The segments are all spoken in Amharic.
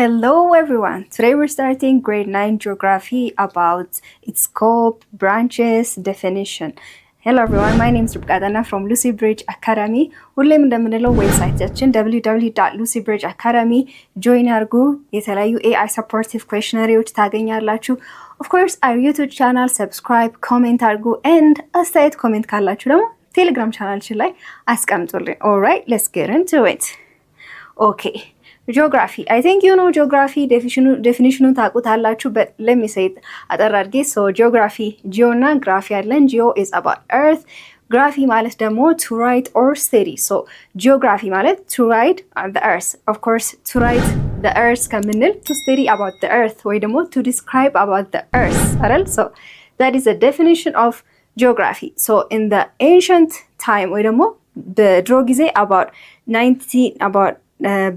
Hello everyone. Today we're starting grade 9 geography about its scope, branches, definition. Hello everyone. My name is Rubqadana from Lucy Bridge Academy. ሁሌም እንደምንለው ዌብሳይታችን www.lucybridgeacademy join አድርጉ። የተለያዩ AI supportive questionnaires ታገኛላችሁ. Of course our YouTube channel subscribe, comment አድርጉ and አስተያየት comment ካላችሁ ደግሞ Telegram channel ላይ አስቀምጡልኝ. Alright, let's get into it. Okay. Geography. I think you know geography definition ታውቁታላችሁ, but let me say it አጠራርጌ. So geography, geo እና graphy አለን. Geo is about earth. Graphy ማለት ደግሞ to write or study. So geography ማለት to write the earth. Of course, to write the earth ከምንል to study about the earth ወይ ደግሞ to describe about the earth አይደል? So that is the definition of geography. So in the ancient time ወይ ደግሞ በድሮ ጊዜ about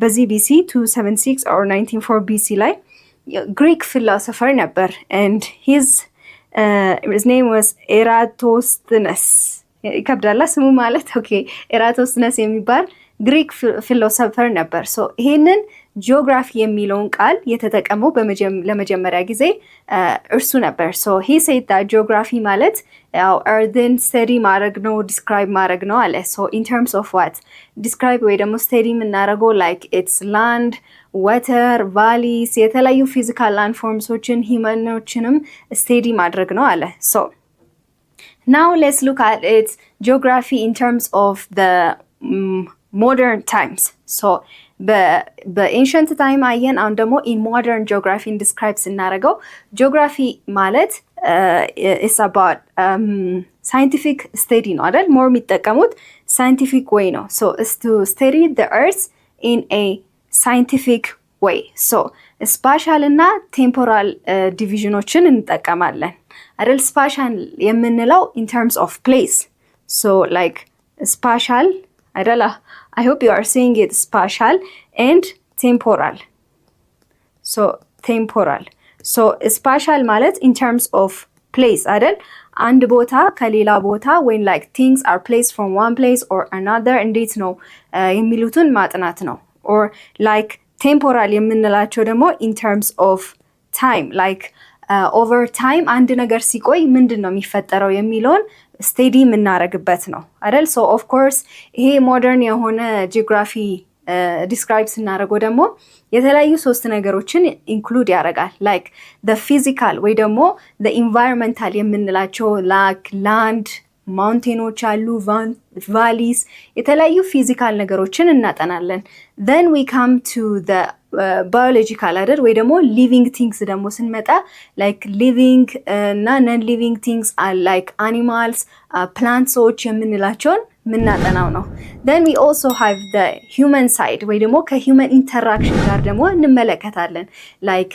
በዚህ BC 276 or 194 BC ላይ Greek philosopher ነበር and his name was Eratosthenes. ይከብዳል ስሙ ማለት okay Eratosthenes የሚባል Greek philosopher ነበር. So ይሄንን geography የሚለውን ቃል የተጠቀመው ለመጀመሪያ ጊዜ እርሱ ነበር. So he said that geography ማለት ያው earthen study ማድረግ ነው, describe ማድረግ ነው አለ. So in terms of what describe ወይ ደግሞ study የምናደርገው like its land, water, valleys የተለያዩ physical landformsዎችን humanዎችንም study ማድረግ ነው አለ. So now let's look at its geography in terms of the modern times. So በancient time አየን, አሁን ደግሞ in modern geography describe ስናደርገው geography ማለት is about scientific study ነው አይደል? more የሚጠቀሙት scientific way ነው. So is to study the earth in a scientific way. So spatial እና temporal divisionዎችን እንጠቀማለን አይደል? spatial የምንለው in terms of place. So like spatial አይደል? I hope you are seeing it, spatial and temporal. So temporal. So spatial ማለት in terms of place አይደል? አንድ ቦታ ከሌላ ቦታ when like things are placed from one place or another እንዴት ነው የሚሉትን ማጥናት ነው. Or like temporal የምንላቸው ደግሞ in terms of time like over time አንድ ነገር ሲቆይ ምንድን ነው የሚፈጠረው የሚለውን ስቴዲ የምናደርግበት ነው አይደል? So of course ይሄ ሞደርን የሆነ ጂኦግራፊ ዲስክራይብ ስናደርገው ደግሞ የተለያዩ ሶስት ነገሮችን ኢንክሉድ ያደርጋል like the physical ወይ ደግሞ the environmental የምንላቸው like land, ማውንቴኖች አሉ, ቫሊስ የተለያዩ ፊዚካል ነገሮችን እናጠናለን. then we come to the biological አይደል? ወይ ደግሞ living things ደግሞ ስንመጣ like living እና non living things are like animals, plants የምንላቸውን ምናጠናው ነው. then we also have the human side ወይ ደግሞ ከhuman interaction ጋር ደግሞ እንመለከታለን like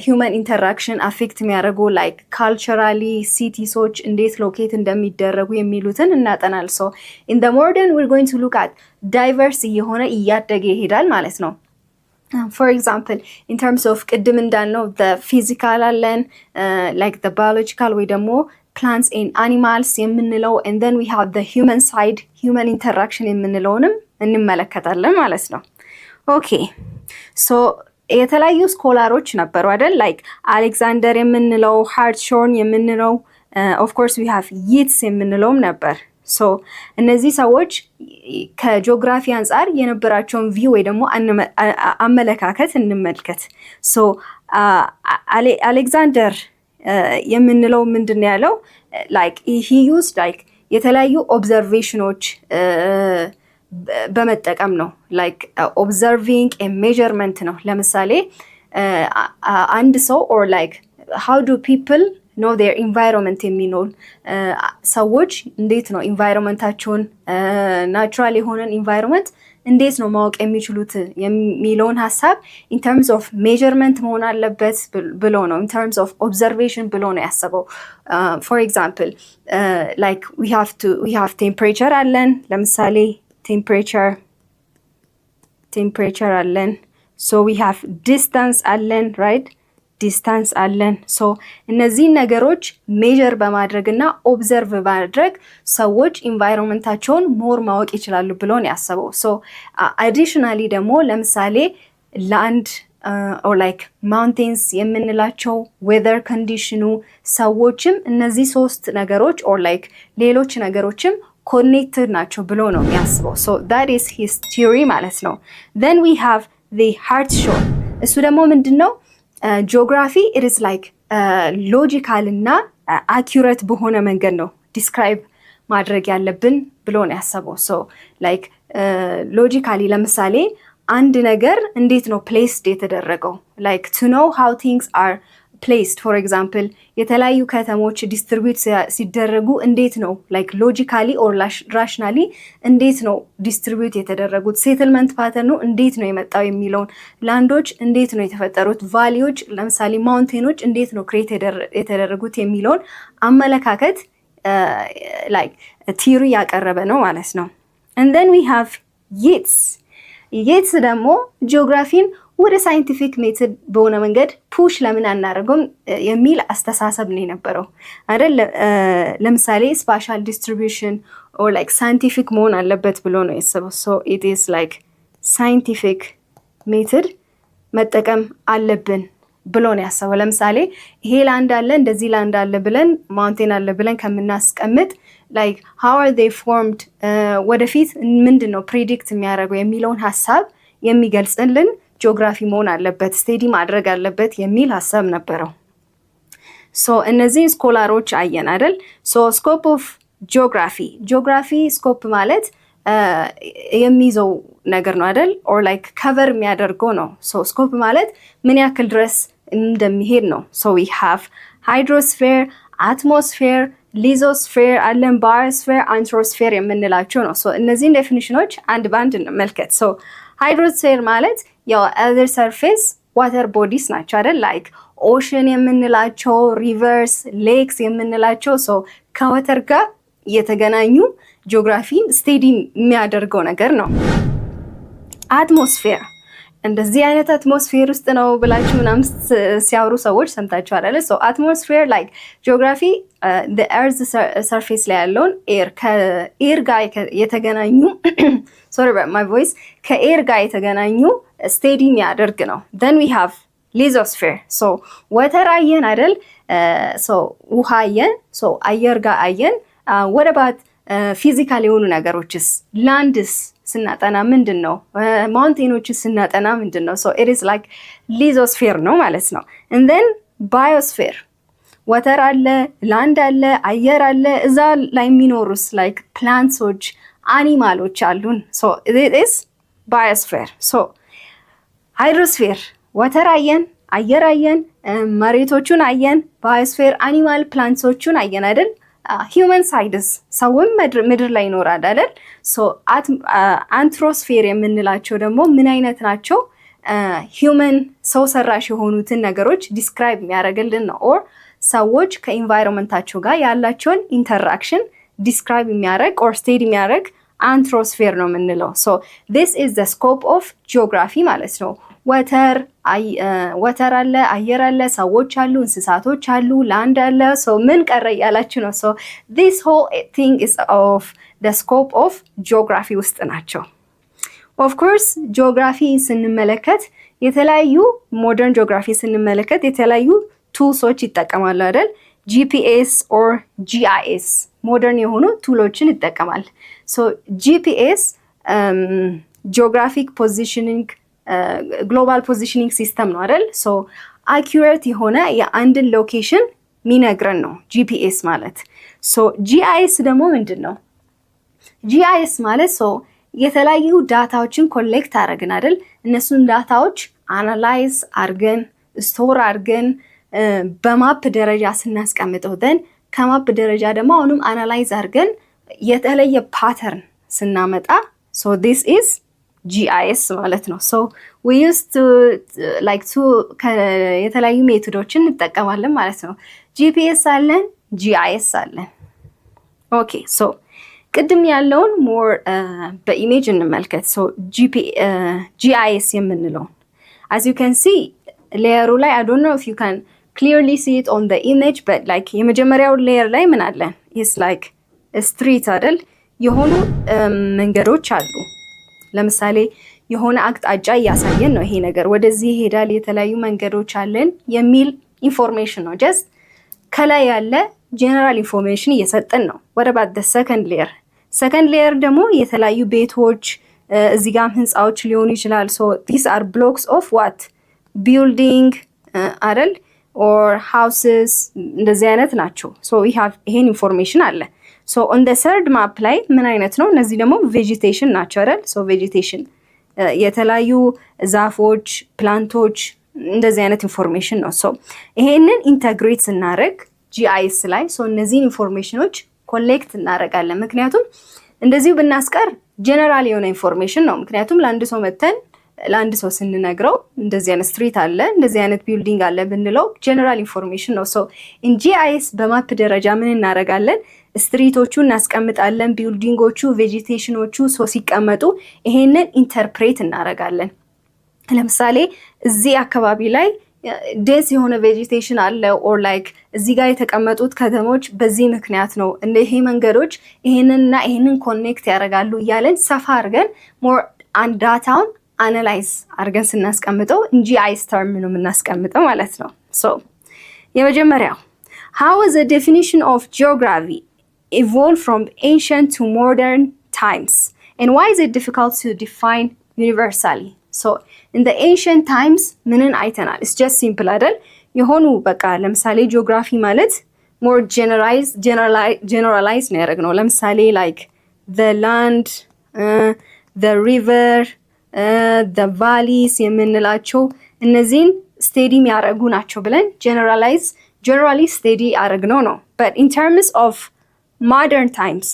human interaction affect የሚያደርጉ like culturally cities እንዴት ሎኬት እንደሚደረጉ የሚሉትን እናጠናል. so in the modern we're going to look at diverse የሆነ እያደገ ይሄዳል ማለት ነው. For example in terms of ቅድም እንዳልነው the physical አለን like the biological ወይ ደግሞ plants and animals የምንለው and then we have the human side human interaction የምንለውንም እንመለከታለን ማለት ነው. okay so የተለያዩ ስኮላሮች ነበሩ አይደል? like አሌክዛንደር የምንለው ሃርትሾርን የምንለው of course we have yeats የምንለውም ነበር. so እነዚህ ሰዎች ከጂኦግራፊ አንፃር የነበራቸውን ቪው ወይ ደግሞ አመለካከት እንመልከት. so አሌክዛንደር የምንለው ምንድነው ያለው like he used like የተለያዩ ኦብዘርቬሽኖች በመጠቀም ነው like observing a measurement ነው. ለምሳሌ አንድ ሰው or like how do people know their environment የሚለው ሰዎች እንዴት ነው ኢንቫይሮንመንታቸውን ናቹራል የሆነን ኢንቫይሮንመንት እንዴት ነው ማወቅ የሚችሉት የሚለውን ሐሳብ in terms of measurement መሆን አለበት ብሎ ነው in terms of observation ብሎ ነው ያሰበው. for example like we have temperature አለን. ለምሳሌ temperature አለን. so we have distance አለን right distance አለን. so እነዚህ ነገሮች ሜጀር በማድረግና ኦብዘርቭ በማድረግ ሰዎች ኢንቫይሮንመንታቸውን ሞር ማወቅ ይችላሉ ብሎ ነው ያሰበው. so additionally ደግሞ ለምሳሌ ለአንድ or like mountains የምንላቸው weather condition ሰዎችም እነዚህ ሶስት ነገሮች or like ሌሎች ነገሮችም connected ናቸው ብሎ ነው የሚያስበው። so that is his theory ማለት ነው። then we have the Hartshorne እሱ ደግሞ ምንድነው geography it is like logical እና accurate በሆነ መንገድ ነው describe ማድረግ ያለብን ብሎ ነው ያሰበው። so like logically ለምሳሌ አንድ ነገር እንዴት ነው placed የተደረገው like to know how things are placed for example የተለያዩ ከተሞች distribute ሲደረጉ እንዴት ነው like logically or rationally እንዴት ነው distribute የተደረጉት settlement pattern ነው እንዴት ነው የመጣው የሚለውን ላንዶች እንዴት ነው የተፈጠሩት ቫሊዎች ለምሳሌ ማውንቴኖች እንዴት ነው create የተደረጉት የሚለውን አመለካከት like theory ያቀረበ ነው ማለት ነው። and then we have Yeats ደግሞ ጂኦግራፊን ወደ ሳይንቲፊክ ሜተድ በሆነ መንገድ ፑሽ ለምን አናደርገውም የሚል አስተሳሰብ ነው የነበረው አይደል። ለምሳሌ ስፓሻል ዲስትሪቢዩሽን or like ሳይንቲፊክ መሆን አለበት ብሎ ነው ያሰበው። so it is like ሳይንቲፊክ ሜተድ መጠቀም አለብን ብሎ ነው ያሰበው። ለምሳሌ ይሄ ላንድ አለ እንደዚህ ላንድ አለ ብለን ማውንቴን አለ ብለን ከምናስቀምጥ like how are they formed ወደፊት ምንድነው ፕሪዲክት የሚያደርገው የሚለውን ሐሳብ የሚገልጽልን ጂኦግራፊ መሆን አለበት ስቴዲ ማድረግ አለበት የሚል ሐሳብ ነበረው። so እነዚህ ስኮላሮች አየን አይደል። so scope of geography ስኮፕ ማለት የሚይዘው ነገር ነው አይደል or like cover የሚያደርገው ነው። so ስኮፕ ማለት ምን ያክል ድረስ እንደሚሄድ ነው። so we have hydrosphere atmosphere ሊዞስፌር አለን ባዮስፌር አንትሮስፌር የምንላቸው ነው። so እነዚህን ዴፊኒሽኖች አንድ ባንድ እንመልከት። so ሃይድሮስፌር ማለት ያው other surface water bodies ናቸው አይደል like ocean የምንላቸው rivers lakes የምንላቸው so ከወተር ጋር የተገናኙ ጂኦግራፊን ስቴዲ የሚያደርገው ነገር ነው። አትሞስፌር እንደዚህ አይነት አትሞስፌር ውስጥ ነው ብላችሁ ምናምን ሲያወሩ ሰዎች ሰምታችሁ አይደል። so atmosphere like geography the earth surface ላይ ያለውን ኤር ከኤር ጋር የተገናኙ sorry about my voice ከኤር ጋር የተገናኙ ስቴዲ የሚያደርግ ነው። then we have lithosphere so water አየን አይደል so ውሃ አየን so አየር ጋር አየን what about ፊዚካል የሆኑ ነገሮችስ ላንድስ ስናጠና ምንድነው ማውንቴኖችስ ስናጠና ምንድነው so it is like lithosphere ነው ማለት ነው። and then biosphere water አለ ላንድ አለ አየር አለ እዛ ላይ የሚኖሩስ like plantሶች አኒማሎች አሉን so it is biosphere so hydrosphere water አየን አየር አየን መሬቶቹን አየን biosphere animal plantሶቹን አየን አይደል። human sides ሰውም ምድር ላይ ይኖራል አይደል። so አንትሮስፌር የምንላቸው ደግሞ ምን አይነት ናቸው human ሰው ሰራሽ የሆኑትን ነገሮች ዲስክራይብ የሚያደርግልን ነው or ሰዎች ከኢንቫይሮንመንታቸው ጋር ያላቸውን ኢንተራክሽን ዲስክራይብ የሚያደርግ or ስቴዲ የሚያደርግ አንትሮስፌር ነው የምንለው። so this is the scope of geography ማለት ነው። ወተር አለ አየር አለ ሰዎች አሉ እንስሳቶች አሉ ላንድ አለ so ምን ቀረ ያላችሁ ነው። so this whole thing is of the scope of geography ውስጥ ናቸው። of course geography ስንመለከት የተለያዩ modern geography ስንመለከት የተለያዩ ቱልሶች ይጠቀማሉ አይደል። GPS or GIS modern የሆኑ ቱሎችን ይጠቀማል። so GPS geographic positioning ግሎባል ፖዚሽኒንግ ሲስተም ነው አይደል። ሶ አኪዩሬት የሆነ የአንድን ሎኬሽን ሚነግረን ነው ጂፒኤስ ማለት። ሶ ጂአይኤስ ደግሞ ምንድነው? ጂአይኤስ ማለት ሶ የተለያዩ ዳታዎችን ኮሌክት አድርገን አይደል እነሱን ዳታዎች አናላይዝ አድርገን ስቶር አድርገን በማፕ ደረጃ ስናስቀምጠው ደን ከማፕ ደረጃ ደግሞ አሁንም አናላይዝ አድርገን የተለየ ፓተርን ስናመጣ ሶ this is GIS ማለት ነው። so we used to like to የተለያዩ ሜቶዶችን እንጠቀማለን ማለት ነው። GPS አለን GIS አለን። okay so ቅድም ያለውን more በኢሜጅ እንመልከት። so GIS የምንለው as you can see ሌየሩ ላይ I don't know if you can clearly see it on the image but like የመጀመሪያው ሌየር ላይ ምን አለ is like a street አይደል የሆኑ መንገዶች አሉ። ለምሳሌ የሆነ አቅጣጫ እያሳየን ነው። ይሄ ነገር ወደዚህ ይሄዳል፣ የተለያዩ መንገዶች አለን የሚል ኢንፎርሜሽን ነው። ጀስት ከላይ ያለ ጀነራል ኢንፎርሜሽን እየሰጠን ነው። ወደ ባደ ሰከንድ ሌየር ሰከንድ ሌየር ደግሞ የተለያዩ ቤቶች እዚህ ጋር ህንፃዎች ሊሆኑ ይችላል። ሶ ዲስ አር ብሎክስ ኦፍ ዋት ቢልዲንግ አይደል ኦር ሃውስስ እንደዚህ አይነት ናቸው። ሶ ይሄን ኢንፎርሜሽን አለ። ሶ ኦን ዘ ሰርድ ማፕ ላይ ምን አይነት ነው? እነዚህ ደግሞ ቬጂቴሽን ናቸው አይደል? ሶ ቬጂቴሽን የተለያዩ ዛፎች፣ ፕላንቶች እንደዚህ አይነት ኢንፎርሜሽን ነው። ሶ ይሄንን ኢንተግሬት ስናደርግ ጂአይኤስ ላይ ሶ እነዚህን ኢንፎርሜሽኖች ኮሌክት እናደርጋለን። ምክንያቱም እንደዚሁ ብናስቀር ጀነራል የሆነ ኢንፎርሜሽን ነው። ምክንያቱም ለአንድ ሰው መተን ለአንድ ሰው ስንነግረው እንደዚህ አይነት ስትሪት አለ፣ እንደዚህ አይነት ቢልዲንግ አለ ብንለው ጀነራል ኢንፎርሜሽን ነው። ሶ ኢን ጂአይኤስ በማፕ ደረጃ ምን እናደርጋለን? ስትሪቶቹ እናስቀምጣለን፣ ቢልዲንጎቹ፣ ቬጂቴሽኖቹ ሶ ሲቀመጡ ይሄንን ኢንተርፕሬት እናደርጋለን። ለምሳሌ እዚህ አካባቢ ላይ ዴንስ የሆነ ቬጂቴሽን አለ ኦር ላይክ እዚህ ጋር የተቀመጡት ከተሞች በዚህ ምክንያት ነው፣ እንደ ይሄ መንገዶች ይሄንንና ይሄንን ኮኔክት ያደርጋሉ እያለን ሰፋ አድርገን ሞር አንድ ዳታውን አናላይዝ አድርገን ስናስቀምጠው እንጂ አይስ ተርም ነው የምናስቀምጠው ማለት ነው። ሶ የመጀመሪያው how is the definition of geography evolved from ancient to modern times and why is it difficult to define universally? So in the ancient times ምንን አይተናል? it's just simple አይደል? የሆኑ በቃ ለምሳሌ ጂኦግራፊ ማለት more generalize ነው ያደረግነው። ለምሳሌ like the land, the river, the valleys የምንላቸው እነዚህን ስቴዲ የሚያደርጉ ናቸው ብለን generally ስቴዲ ያደረግነው ነው። but in terms of modern times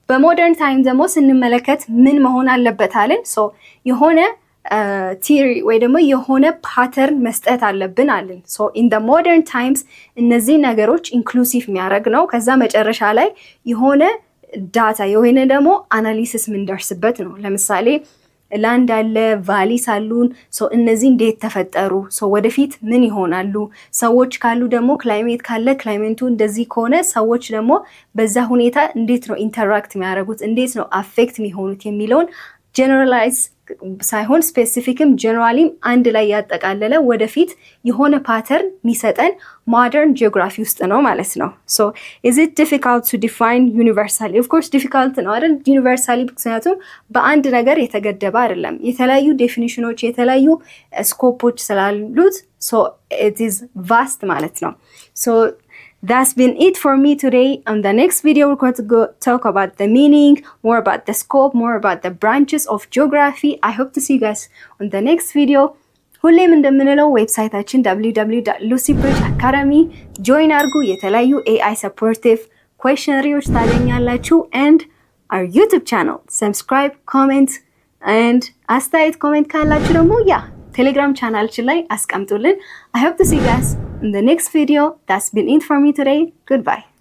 በሞደርን ታይም ደግሞ ስንመለከት ምን መሆን አለበት አለን? ሶ የሆነ ቲሪ ወይ ደግሞ የሆነ ፓተርን መስጠት አለብን አለን። ሶ ኢን ዘ ሞደርን ታይምስ እነዚህ ነገሮች ኢንክሉሲቭ የሚያደርግ ነው። ከዛ መጨረሻ ላይ የሆነ ዳታ የሆነ ደግሞ አናሊሲስ ምንደርስበት ነው። ለምሳሌ ላንድ አለ፣ ቫሊስ አሉን። ሶ እነዚህ እንዴት ተፈጠሩ? ሶ ወደፊት ምን ይሆናሉ? ሰዎች ካሉ ደግሞ ክላይሜት ካለ ክላይሜቱ እንደዚህ ከሆነ ሰዎች ደግሞ በዛ ሁኔታ እንዴት ነው ኢንተራክት የሚያደርጉት? እንዴት ነው አፌክት የሚሆኑት የሚለውን ጀነራላይዝ ሳይሆን ስፔሲፊክም ጀነራሊም አንድ ላይ ያጠቃለለ ወደፊት የሆነ ፓተርን የሚሰጠን ሞደርን ጂኦግራፊ ውስጥ ነው ማለት ነው። ሶ is it difficult to define universally? of course difficult ነው አይደል? ዩኒቨርሳሊ ምክንያቱም በአንድ ነገር የተገደበ አይደለም። የተለያዩ ዴፊኒሽኖች የተለያዩ ስኮፖች ስላሉት so it is vast ማለት ነው። so that's been it for me today. On the next video we're going to go talk about the meaning, more about the scope, more about the branches of geography. I hope to see you guys on the next video. ሁሌም እንደምንለው ዌብሳይታችን www.lucybridge.academy join አድርጉ። የተለያዩ AI supportive questionnaires ታገኛላችሁ and our YouTube channel subscribe, comment and አስተያየት ኮሜንት ካላችሁ ደግሞ ቴሌግራም ቻናላችን ላይ አስቀምጡልን። I hope to see you guys in the next video. That's been it for me today. Goodbye.